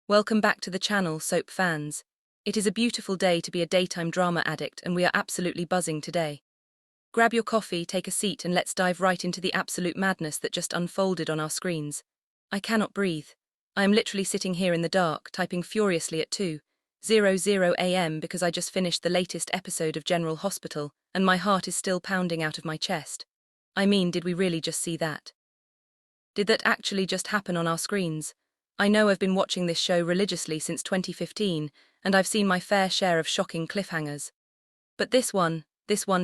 Welcome back to the channel, soap fans. It is a beautiful day to be a daytime drama addict, and we are absolutely buzzing today. Grab your coffee, take a seat, and let's dive right into the absolute madness that just unfolded on our screens. I cannot breathe. I am literally sitting here in the dark, typing furiously at 2:00 a.m. because I just finished the latest episode of General Hospital, and my heart is still pounding out of my chest. I mean, did we really just see that? Did that actually just happen on our screens? I know I've been watching this show religiously since 2015, and I've seen my fair share of shocking cliffhangers. But this one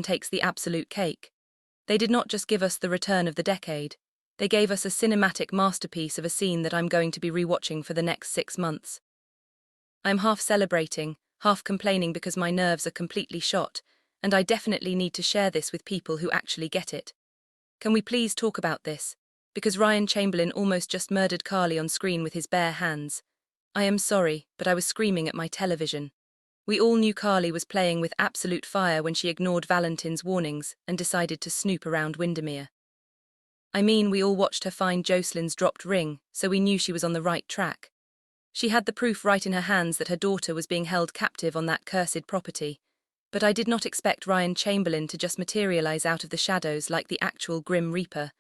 takes the absolute cake. They did not just give us the return of the decade. They gave us a cinematic masterpiece of a scene that I'm going to be rewatching for the next 6 months. I'm half celebrating, half complaining because my nerves are completely shot, and I definitely need to share this with people who actually get it. Can we please talk about this? Because Ryan Chamberlain almost just murdered Carly on screen with his bare hands. I am sorry, but I was screaming at my television. We all knew Carly was playing with absolute fire when she ignored Valentin's warnings and decided to snoop around Windermere. I mean, we all watched her find Jocelyn's dropped ring, so we knew she was on the right track. She had the proof right in her hands that her daughter was being held captive on that cursed property. But I did not expect Ryan Chamberlain to just materialize out of the shadows like the actual Grim Reaper.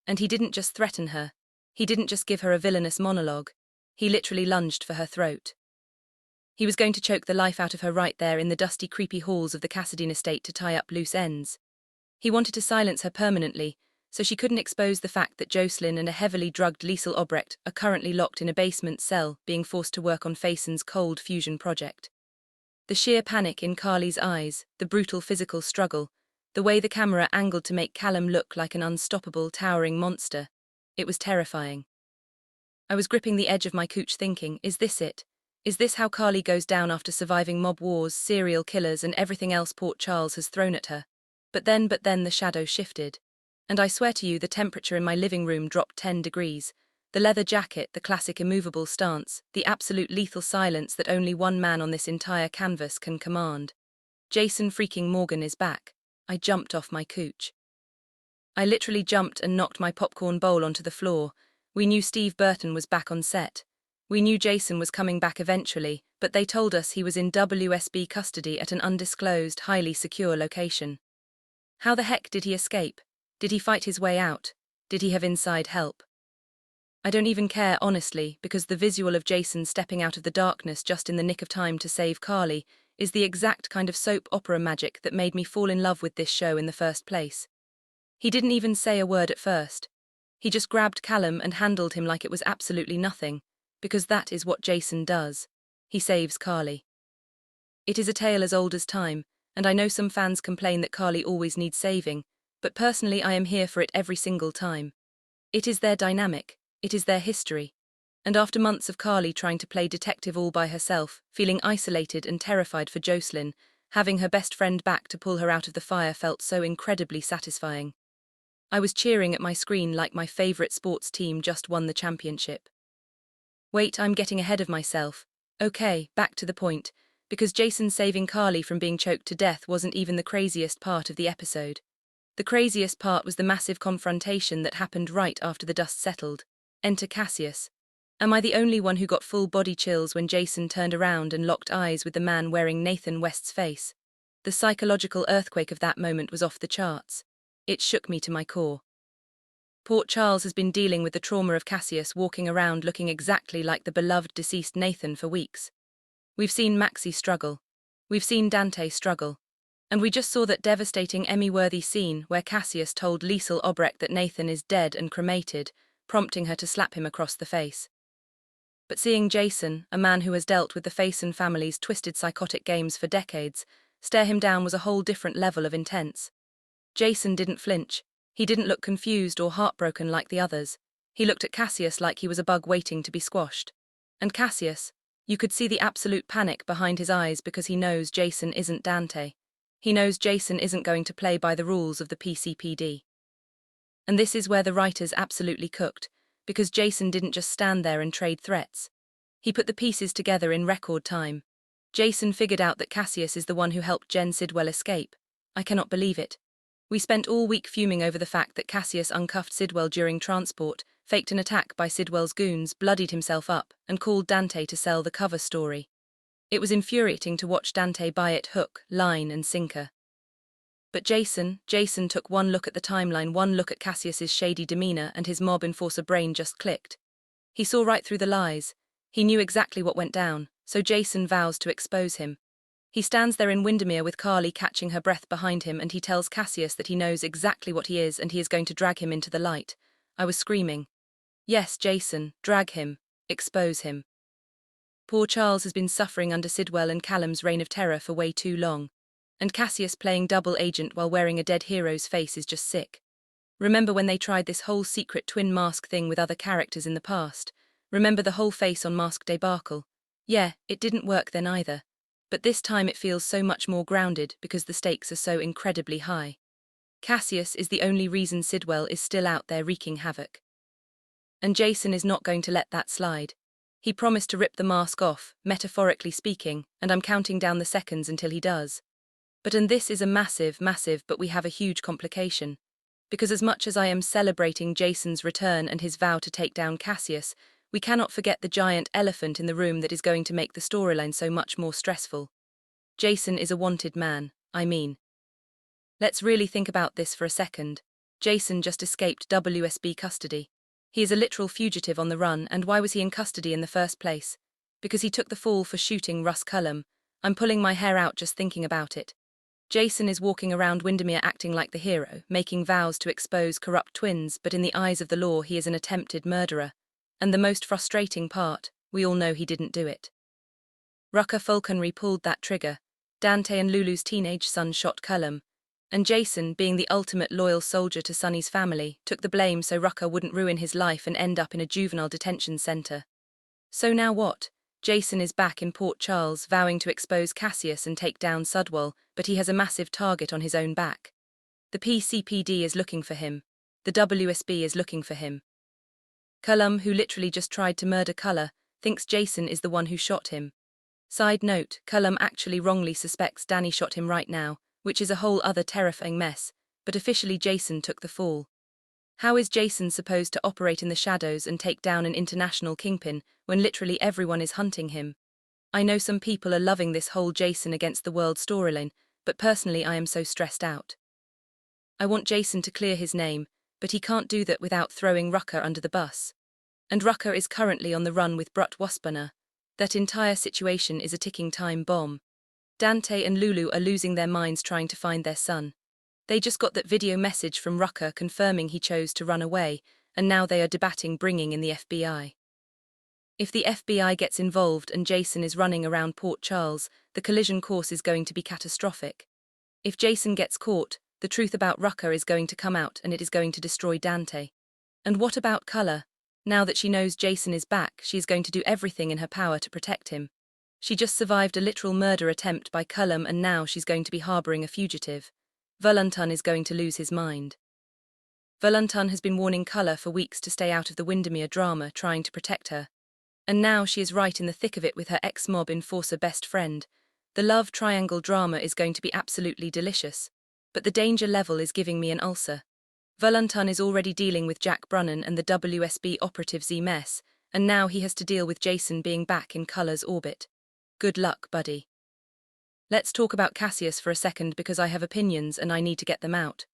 And he didn't just threaten her. He didn't just give her a villainous monologue. He literally lunged for her throat. He was going to choke the life out of her right there in the dusty, creepy halls of the Cassadine estate to tie up loose ends. He wanted to silence her permanently, so she couldn't expose the fact that Jocelyn and a heavily drugged Liesel Obrecht are currently locked in a basement cell, being forced to work on Faison's cold fusion project. The sheer panic in Carly's eyes, the brutal physical struggle, the way the camera angled to make Callum look like an unstoppable, towering monster. It was terrifying. I was gripping the edge of my couch thinking, is this it? Is this how Carly goes down after surviving mob wars, serial killers, and everything else Port Charles has thrown at her? But then the shadow shifted. And I swear to you, the temperature in my living room dropped 10 degrees. The leather jacket, the classic immovable stance, the absolute lethal silence that only one man on this entire canvas can command. Jason freaking Morgan is back. I jumped off my couch. I literally jumped and knocked my popcorn bowl onto the floor. We knew Steve Burton was back on set. We knew Jason was coming back eventually, but they told us he was in WSB custody at an undisclosed, highly secure location. How the heck did he escape? Did he fight his way out? Did he have inside help? I don't even care, honestly, because the visual of Jason stepping out of the darkness just in the nick of time to save Carly is the exact kind of soap opera magic that made me fall in love with this show in the first place. He didn't even say a word at first. He just grabbed Callum and handled him like it was absolutely nothing, because that is what Jason does. He saves Carly. It is a tale as old as time, and I know some fans complain that Carly always needs saving, but personally I am here for it every single time. It is their dynamic, it is their history. And after months of Carly trying to play detective all by herself, feeling isolated and terrified for Jocelyn, having her best friend back to pull her out of the fire felt so incredibly satisfying. I was cheering at my screen like my favorite sports team just won the championship. Wait, I'm getting ahead of myself. Okay, back to the point, because Jason saving Carly from being choked to death wasn't even the craziest part of the episode. The craziest part was the massive confrontation that happened right after the dust settled. Enter Cassius. Am I the only one who got full body chills when Jason turned around and locked eyes with the man wearing Nathan West's face? The psychological earthquake of that moment was off the charts. It shook me to my core. Port Charles has been dealing with the trauma of Cassius walking around looking exactly like the beloved deceased Nathan for weeks. We've seen Maxie struggle. We've seen Dante struggle. And we just saw that devastating Emmy-worthy scene where Cassius told Liesel Obrecht that Nathan is dead and cremated, prompting her to slap him across the face. But seeing Jason, a man who has dealt with the Faison family's twisted psychotic games for decades, stare him down was a whole different level of intense. Jason didn't flinch. He didn't look confused or heartbroken like the others. He looked at Cassius like he was a bug waiting to be squashed. And Cassius, you could see the absolute panic behind his eyes because he knows Jason isn't Dante. He knows Jason isn't going to play by the rules of the PCPD. And this is where the writers absolutely cooked, because Jason didn't just stand there and trade threats. He put the pieces together in record time. Jason figured out that Cassius is the one who helped Jen Sidwell escape. I cannot believe it. We spent all week fuming over the fact that Cassius uncuffed Sidwell during transport, faked an attack by Sidwell's goons, bloodied himself up, and called Dante to sell the cover story. It was infuriating to watch Dante buy it hook, line, and sinker. But Jason took one look at the timeline, one look at Cassius's shady demeanor, and his mob enforcer brain just clicked. He saw right through the lies. He knew exactly what went down, so Jason vows to expose him. He stands there in Windermere with Carly catching her breath behind him, and he tells Cassius that he knows exactly what he is and he is going to drag him into the light. I was screaming. Yes, Jason, drag him. Expose him. Poor Charles has been suffering under Sidwell and Callum's reign of terror for way too long. And Cassius playing double agent while wearing a dead hero's face is just sick. Remember when they tried this whole secret twin mask thing with other characters in the past? Remember the whole face on mask debacle? Yeah, it didn't work then either. But this time it feels so much more grounded because the stakes are so incredibly high. Cassius is the only reason Sidwell is still out there wreaking havoc. And Jason is not going to let that slide. He promised to rip the mask off, metaphorically speaking, and I'm counting down the seconds until he does. And this is a massive, but we have a huge complication. Because as much as I am celebrating Jason's return and his vow to take down Cassius, we cannot forget the giant elephant in the room that is going to make the storyline so much more stressful. Jason is a wanted man, I mean. Let's really think about this for a second. Jason just escaped WSB custody. He is a literal fugitive on the run, and why was he in custody in the first place? Because he took the fall for shooting Russ Cullum. I'm pulling my hair out just thinking about it. Jason is walking around Windermere acting like the hero, making vows to expose corrupt twins, but in the eyes of the law he is an attempted murderer. And the most frustrating part, we all know he didn't do it. Rucker Falconry pulled that trigger. Dante and Lulu's teenage son shot Cullum. And Jason, being the ultimate loyal soldier to Sonny's family, took the blame so Rucker wouldn't ruin his life and end up in a juvenile detention center. So now what? Jason is back in Port Charles, vowing to expose Cassius and take down Sidwell, but he has a massive target on his own back. The PCPD is looking for him. The WSB is looking for him. Cullum, who literally just tried to murder Culler, thinks Jason is the one who shot him. Side note, Cullum actually wrongly suspects Danny shot him right now, which is a whole other terrifying mess, but officially Jason took the fall. How is Jason supposed to operate in the shadows and take down an international kingpin when literally everyone is hunting him? I know some people are loving this whole Jason against the world storyline, but personally I am so stressed out. I want Jason to clear his name, but he can't do that without throwing Rucker under the bus. And Rucker is currently on the run with Brut Waspana. That entire situation is a ticking time bomb. Dante and Lulu are losing their minds trying to find their son. They just got that video message from Rucker confirming he chose to run away, and now they are debating bringing in the FBI. If the FBI gets involved and Jason is running around Port Charles, the collision course is going to be catastrophic. If Jason gets caught, the truth about Rucker is going to come out and it is going to destroy Dante. And what about Culler? Now that she knows Jason is back, she is going to do everything in her power to protect him. She just survived a literal murder attempt by Cullum and now she's going to be harboring a fugitive. Valentin is going to lose his mind. Valentin has been warning Culler for weeks to stay out of the Windermere drama, trying to protect her. And now she is right in the thick of it with her ex-mob enforcer best friend. The love triangle drama is going to be absolutely delicious. But the danger level is giving me an ulcer. Valentin is already dealing with Jack Brunnan and the WSB operative Z mess, and now he has to deal with Jason being back in Culler's orbit. Good luck, buddy. Let's talk about Cassius for a second because I have opinions and I need to get them out.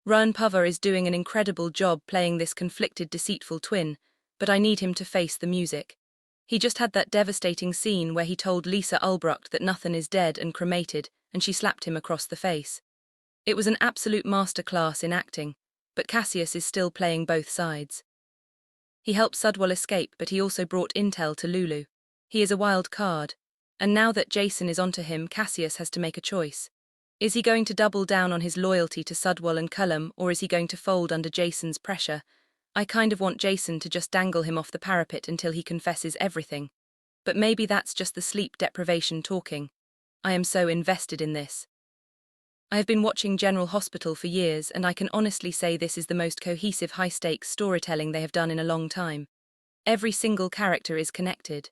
Ryan Pover is doing an incredible job playing this conflicted, deceitful twin, but I need him to face the music. He just had that devastating scene where he told Lisa Ulbrucht that nothing is dead and cremated, and she slapped him across the face. It was an absolute masterclass in acting, but Cassius is still playing both sides. He helped Sidwell escape, but he also brought intel to Lulu. He is a wild card. And now that Jason is onto him, Cassius has to make a choice. Is he going to double down on his loyalty to Sidwell and Cullum, or is he going to fold under Jason's pressure? I kind of want Jason to just dangle him off the parapet until he confesses everything. But maybe that's just the sleep deprivation talking. I am so invested in this. I have been watching General Hospital for years, and I can honestly say this is the most cohesive high-stakes storytelling they have done in a long time. Every single character is connected.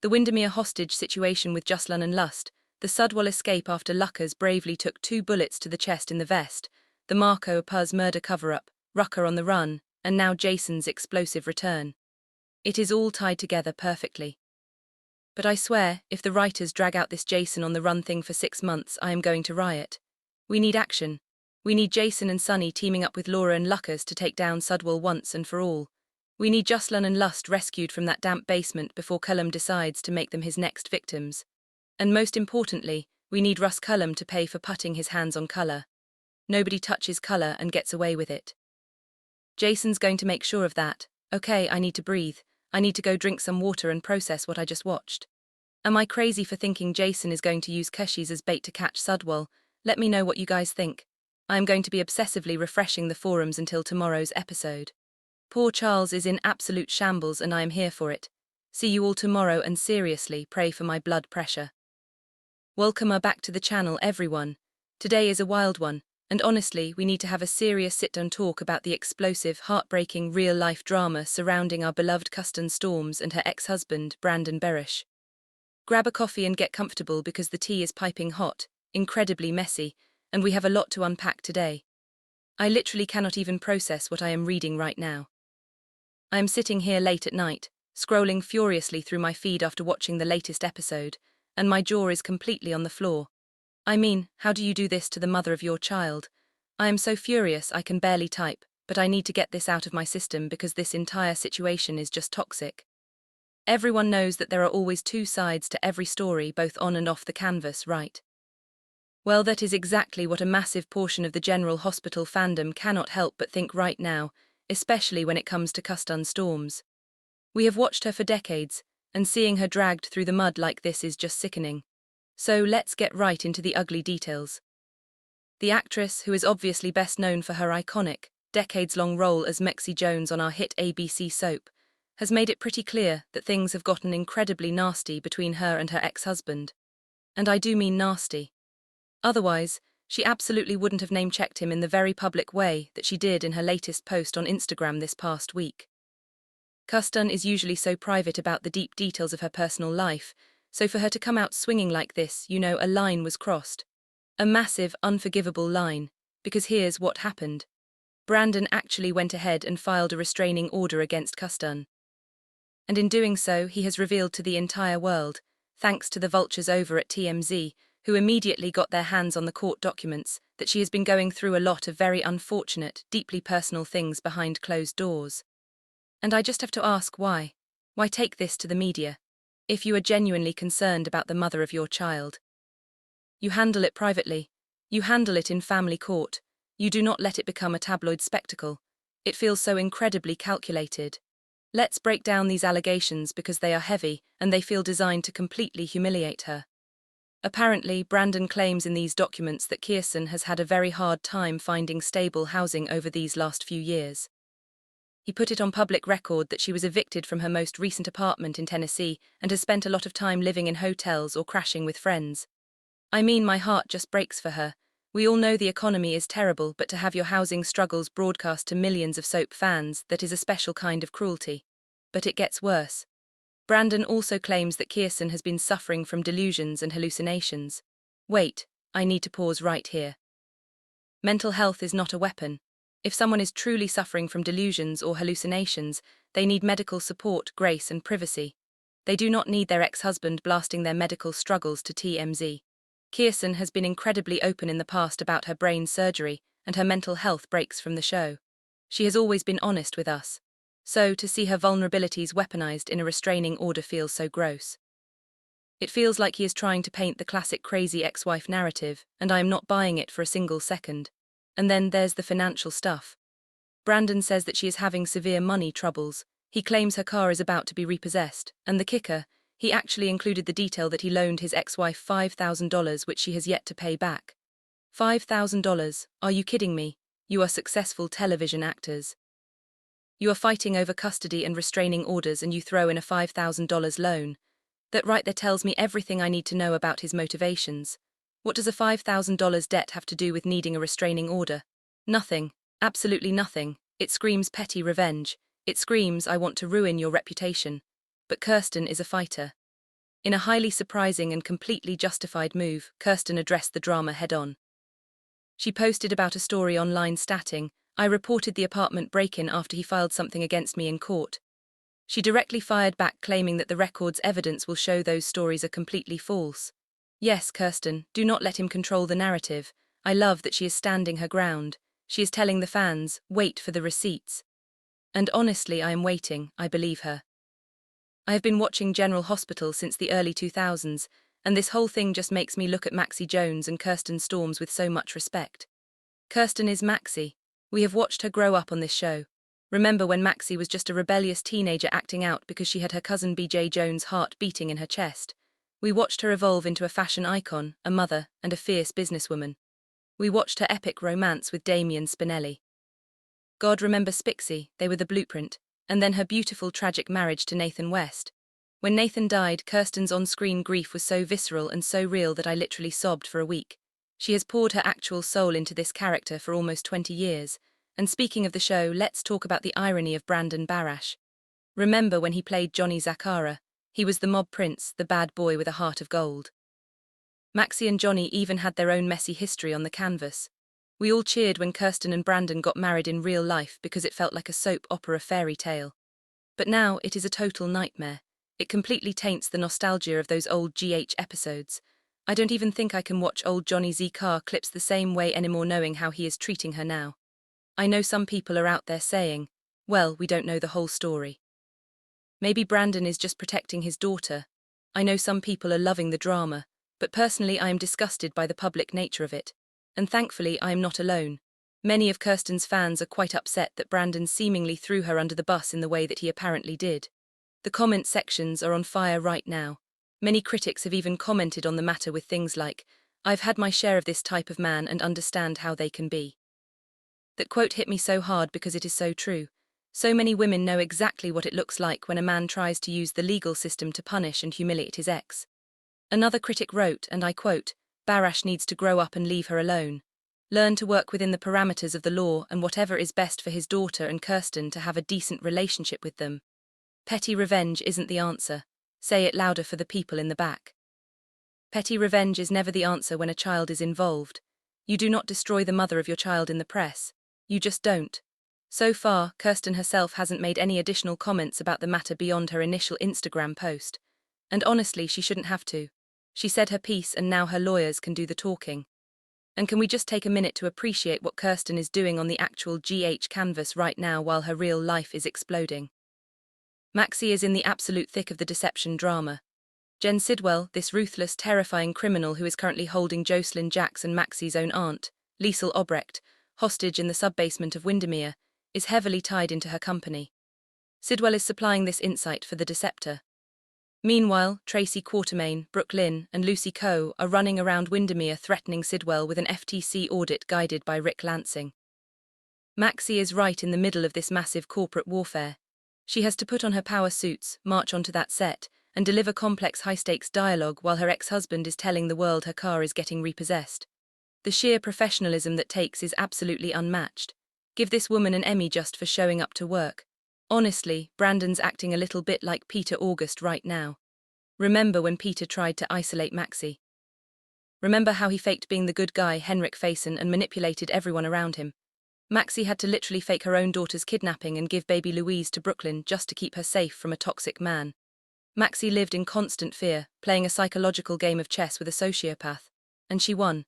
The Windermere hostage situation with Jocelyn and Lust, the Sidwell escape after Luckers bravely took 2 bullets to the chest in the vest, the Marco Puz murder cover-up, Rucker on the run, and now Jason's explosive return. It is all tied together perfectly. But I swear, if the writers drag out this Jason on the run thing for 6 months, I am going to riot. We need action. We need Jason and Sunny teaming up with Laura and Lucas to take down Sudwell once and for all. We need Jocelyn and Lust rescued from that damp basement before Cullum decides to make them his next victims. And most importantly, we need Russ Cullum to pay for putting his hands on colour. Nobody touches colour and gets away with it. Jason's going to make sure of that. Okay, I need to breathe. I need to go drink some water and process what I just watched. Am I crazy for thinking Jason is going to use Keshis as bait to catch Sudwell? Let me know what you guys think. I am going to be obsessively refreshing the forums until tomorrow's episode. Poor Charles is in absolute shambles and I am here for it. See you all tomorrow and seriously, pray for my blood pressure. Welcome back to the channel, everyone. Today is a wild one, and honestly, we need to have a serious sit-down talk about the explosive, heartbreaking, real-life drama surrounding our beloved Custon Storms and her ex-husband, Brandon Berish. Grab a coffee and get comfortable because the tea is piping hot, incredibly messy, and we have a lot to unpack today. I literally cannot even process what I am reading right now. I am sitting here late at night, scrolling furiously through my feed after watching the latest episode, and my jaw is completely on the floor. I mean, how do you do this to the mother of your child? I am so furious I can barely type, but I need to get this out of my system because this entire situation is just toxic. Everyone knows that there are always two sides to every story, both on and off the canvas, right? Well, that is exactly what a massive portion of the General Hospital fandom cannot help but think right now, especially when it comes to Custon Storms. We have watched her for decades, and seeing her dragged through the mud like this is just sickening. So let's get right into the ugly details. The actress, who is obviously best known for her iconic, decades-long role as Mexie Jones on our hit ABC soap, has made it pretty clear that things have gotten incredibly nasty between her and her ex-husband. And I do mean nasty. Otherwise, she absolutely wouldn't have name-checked him in the very public way that she did in her latest post on Instagram this past week. Custon is usually so private about the deep details of her personal life, so for her to come out swinging like this, you know, a line was crossed. A massive, unforgivable line, because here's what happened. Brandon actually went ahead and filed a restraining order against Custon. And in doing so, he has revealed to the entire world, thanks to the vultures over at TMZ, who immediately got their hands on the court documents, that she has been going through a lot of very unfortunate, deeply personal things behind closed doors. And I just have to ask why? Why take this to the media? If you are genuinely concerned about the mother of your child. You handle it privately. You handle it in family court. You do not let it become a tabloid spectacle. It feels so incredibly calculated. Let's break down these allegations because they are heavy and they feel designed to completely humiliate her. Apparently, Brandon claims in these documents that Kirsten has had a very hard time finding stable housing over these last few years. He put it on public record that she was evicted from her most recent apartment in Tennessee and has spent a lot of time living in hotels or crashing with friends. I mean, my heart just breaks for her. We all know the economy is terrible, but to have your housing struggles broadcast to millions of soap fans, that is a special kind of cruelty. But it gets worse. Brandon also claims that Kirsten has been suffering from delusions and hallucinations. Wait, I need to pause right here. Mental health is not a weapon. If someone is truly suffering from delusions or hallucinations, they need medical support, grace, and privacy. They do not need their ex-husband blasting their medical struggles to TMZ. Kirsten has been incredibly open in the past about her brain surgery and her mental health breaks from the show. She has always been honest with us. So, to see her vulnerabilities weaponized in a restraining order feels so gross. It feels like he is trying to paint the classic crazy ex-wife narrative, and I am not buying it for a single second. And then there's the financial stuff. Brandon says that she is having severe money troubles. He claims her car is about to be repossessed, and the kicker, he actually included the detail that he loaned his ex-wife $5,000 which she has yet to pay back. $5,000, are you kidding me? You are successful television actors. You are fighting over custody and restraining orders and you throw in a $5,000 loan. That right there tells me everything I need to know about his motivations. What does a $5,000 debt have to do with needing a restraining order? Nothing. Absolutely nothing. It screams petty revenge. It screams, I want to ruin your reputation. But Kirsten is a fighter. In a highly surprising and completely justified move, Kirsten addressed the drama head-on. She posted about a story online stating, I reported the apartment break-in after he filed something against me in court. She directly fired back, claiming that the record's evidence will show those stories are completely false. Yes, Kirsten, do not let him control the narrative. I love that she is standing her ground. She is telling the fans, wait for the receipts. And honestly, I am waiting, I believe her. I have been watching General Hospital since the early 2000s, and this whole thing just makes me look at Maxie Jones and Kirsten Storms with so much respect. Kirsten is Maxie. We have watched her grow up on this show. Remember when Maxie was just a rebellious teenager acting out because she had her cousin BJ Jones' heart beating in her chest? We watched her evolve into a fashion icon, a mother, and a fierce businesswoman. We watched her epic romance with Damien Spinelli. God remember Spixie, they were the blueprint, and then her beautiful tragic marriage to Nathan West. When Nathan died, Kirsten's on-screen grief was so visceral and so real that I literally sobbed for a week. She has poured her actual soul into this character for almost 20 years. And speaking of the show, let's talk about the irony of Brandon Barash. Remember when he played Johnny Zakara? He was the mob prince, the bad boy with a heart of gold. Maxie and Johnny even had their own messy history on the canvas. We all cheered when Kirsten and Brandon got married in real life because it felt like a soap opera fairy tale. But now it is a total nightmare. It completely taints the nostalgia of those old GH episodes. I don't even think I can watch old Johnny Z car clips the same way anymore, knowing how he is treating her now. I know some people are out there saying, well, we don't know the whole story. Maybe Brandon is just protecting his daughter. I know some people are loving the drama, but personally I am disgusted by the public nature of it. And thankfully I am not alone. Many of Kirsten's fans are quite upset that Brandon seemingly threw her under the bus in the way that he apparently did. The comment sections are on fire right now. Many critics have even commented on the matter with things like, I've had my share of this type of man and understand how they can be. That quote hit me so hard because it is so true. So many women know exactly what it looks like when a man tries to use the legal system to punish and humiliate his ex. Another critic wrote, and I quote, Barash needs to grow up and leave her alone. Learn to work within the parameters of the law and whatever is best for his daughter and Kirsten to have a decent relationship with them. Petty revenge isn't the answer. Say it louder for the people in the back. Petty revenge is never the answer when a child is involved. You do not destroy the mother of your child in the press. You just don't. So far, Kirsten herself hasn't made any additional comments about the matter beyond her initial Instagram post. And honestly, she shouldn't have to. She said her piece and now her lawyers can do the talking. And can we just take a minute to appreciate what Kirsten is doing on the actual GH canvas right now while her real life is exploding? Maxie is in the absolute thick of the deception drama. Jen Sidwell, this ruthless, terrifying criminal who is currently holding Jocelyn Jackson, Maxie's own aunt, Liesl Obrecht, hostage in the sub-basement of Windermere, is heavily tied into her company. Sidwell is supplying this insight for the deceptor. Meanwhile, Tracy Quartermain, Brooke Lynn, and Lucy Coe are running around Windermere threatening Sidwell with an FTC audit guided by Rick Lansing. Maxie is right in the middle of this massive corporate warfare. She has to put on her power suits, march onto that set, and deliver complex high-stakes dialogue while her ex-husband is telling the world her car is getting repossessed. The sheer professionalism that takes is absolutely unmatched. Give this woman an Emmy just for showing up to work. Honestly, Brandon's acting a little bit like Peter August right now. Remember when Peter tried to isolate Maxie? Remember how he faked being the good guy, Henrik Faison, and manipulated everyone around him? Maxie had to literally fake her own daughter's kidnapping and give baby Louise to Brooklyn just to keep her safe from a toxic man. Maxie lived in constant fear, playing a psychological game of chess with a sociopath. And she won.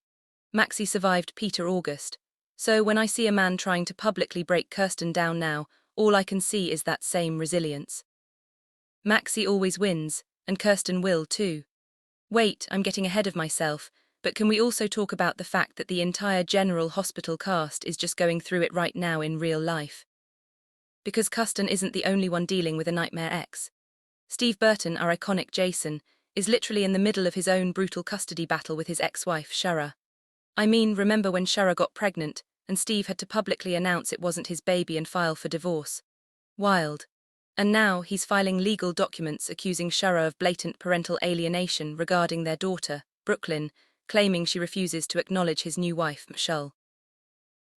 Maxie survived Peter August. So when I see a man trying to publicly break Kirsten down now, all I can see is that same resilience. Maxie always wins, and Kirsten will too. Wait, I'm getting ahead of myself, but can we also talk about the fact that the entire General Hospital cast is just going through it right now in real life? Because Kirsten isn't the only one dealing with a nightmare ex. Steve Burton, our iconic Jason, is literally in the middle of his own brutal custody battle with his ex-wife, Shara. I mean, remember when Shara got pregnant, and Steve had to publicly announce it wasn't his baby and file for divorce? Wild. And now he's filing legal documents accusing Shara of blatant parental alienation regarding their daughter, Brooklyn, claiming she refuses to acknowledge his new wife, Michelle.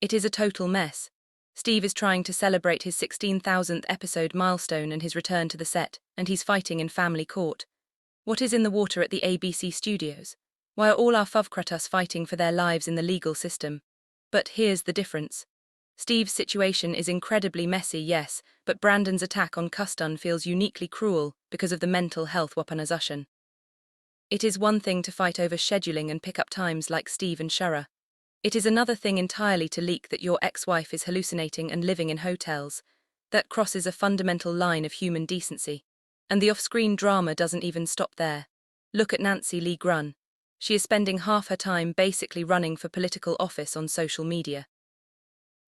It is a total mess. Steve is trying to celebrate his 16,000th episode milestone and his return to the set, and he's fighting in family court. What is in the water at the ABC studios? Why are all our Favkratas fighting for their lives in the legal system? But here's the difference. Steve's situation is incredibly messy, yes, but Brandon's attack on Custon feels uniquely cruel because of the mental health weaponization. It is one thing to fight over scheduling and pick up times like Steve and Shara. It is another thing entirely to leak that your ex-wife is hallucinating and living in hotels. That crosses a fundamental line of human decency. And the off-screen drama doesn't even stop there. Look at Nancy Lee Grun. She is spending half her time basically running for political office on social media.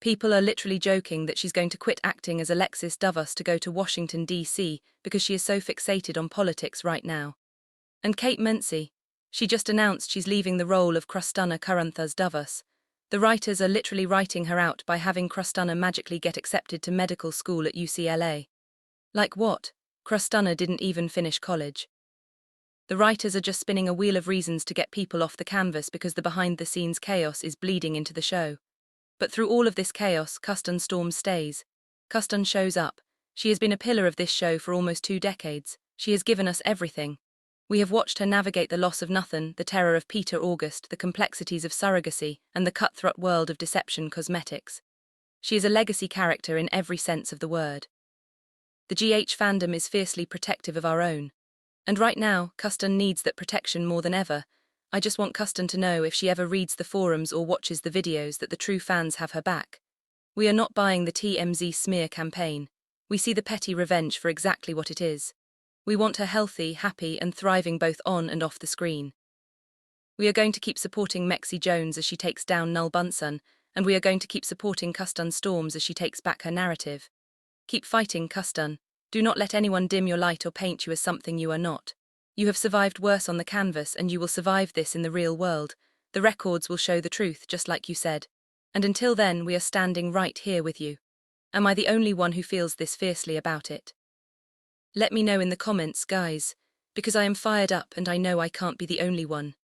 People are literally joking that she's going to quit acting as Alexis Dovas to go to Washington, D.C. because she is so fixated on politics right now. And Kate Mency, she just announced she's leaving the role of Kristana Karantha's Dovas. The writers are literally writing her out by having Kristana magically get accepted to medical school at UCLA. Like what? Kristana didn't even finish college. The writers are just spinning a wheel of reasons to get people off the canvas because the behind-the-scenes chaos is bleeding into the show. But through all of this chaos, Custon Storm stays. Custon shows up. She has been a pillar of this show for almost 2 decades. She has given us everything. We have watched her navigate the loss of Nathan, the terror of Peter August, the complexities of surrogacy, and the cutthroat world of deception cosmetics. She is a legacy character in every sense of the word. The GH fandom is fiercely protective of our own. And right now, Custon needs that protection more than ever. I just want Custon to know if she ever reads the forums or watches the videos that the true fans have her back. We are not buying the TMZ smear campaign. We see the petty revenge for exactly what it is. We want her healthy, happy, and thriving both on and off the screen. We are going to keep supporting Mexi Jones as she takes down Null Bunsen, and we are going to keep supporting Custon Storms as she takes back her narrative. Keep fighting, Custon. Do not let anyone dim your light or paint you as something you are not. You have survived worse on the canvas, and you will survive this in the real world. The records will show the truth, just like you said. And until then, we are standing right here with you. Am I the only one who feels this fiercely about it? Let me know in the comments, guys, because I am fired up and I know I can't be the only one.